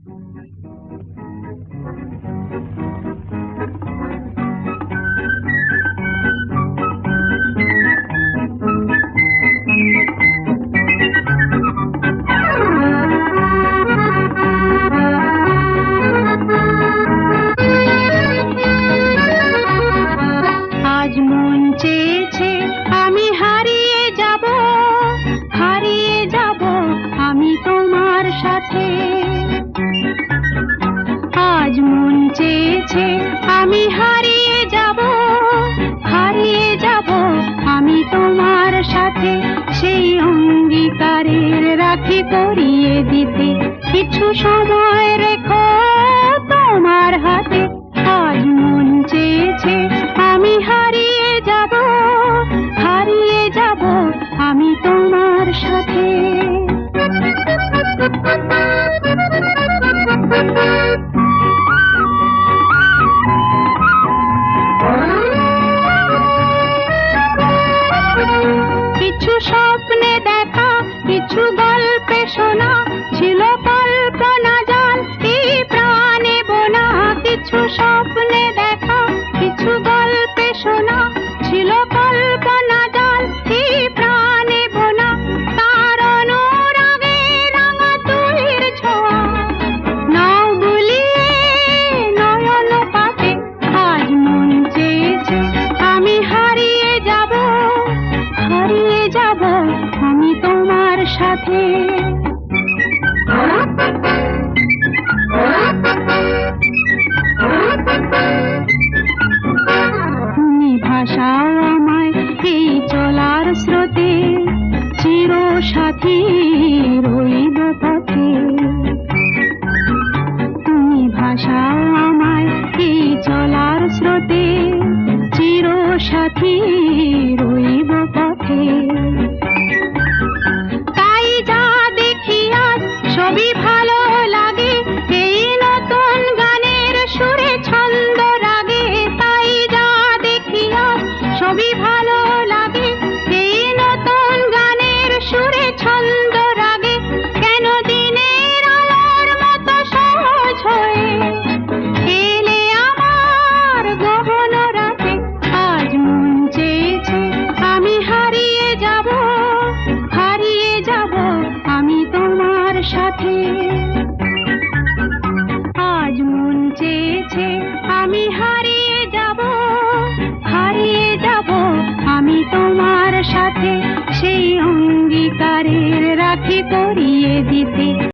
আজ মন চেয়েছে আমি হারিয়ে যাব, হারিয়ে যাব আমি তোমার সাথে। আজ মন চেয়েছে আমি হারিয়ে যাব, হারিয়ে যাব আমি তোমার সাথে। সেই অঙ্গীকারের রাখি পরিয়ে দিতে কিছু সময় রেখো তোমার হাতে। আজ মন চেয়েছে আমি হারিয়ে যাব, হারিয়ে যাব আমি তোমার সাথে। কিছু স্বপ্নে দেখা, কিছু গল্পে শোনা, ছিল কল্পনা জাল এই প্রাণে বোনা। কিছু স্বপ্নে দেখা, কিছু গল্পে শোনা, ছিল কল্পনা জাল এই প্রাণে বোনা। তার অনুরাগে রাঙা তুলির ছোঁয়া নাও বুলিয়ে নয়ন পাতে। আজ মন চেয়েছে আমি হারিয়ে যাব, হারিয়ে যাব আমি তোমার সাথে। তুমি ভাসাও আমায় এই চলার স্রোতে, চির সাথী রইব পথে। তুমি ভাসাও আমায় এই চলার স্রোতে, চির সাথী রইব পথে। তাই যা দেখি আজ সবই ভালো লাগে, এই নতুন গানের সুরে ছন্দ রাগে। তাই যা দেখি আজ সবই ভালো লাগে, এই নতুন গানের সুরে ছন্দ রাগে। কেন দিনের আলোর মতো সহজ হয়ে এলে আমার গহন রাতে। আজ মন চেয়েছে আমি হারিয়ে যাব, হারিয়ে যাব আমি তোমার সাথে। আজ মন চেয়েছে আমি হারিয়ে যাব, হারিয়ে যাব আমি তোমার সাথে। সেই অঙ্গীকারের রাখি পরিয়ে দিতে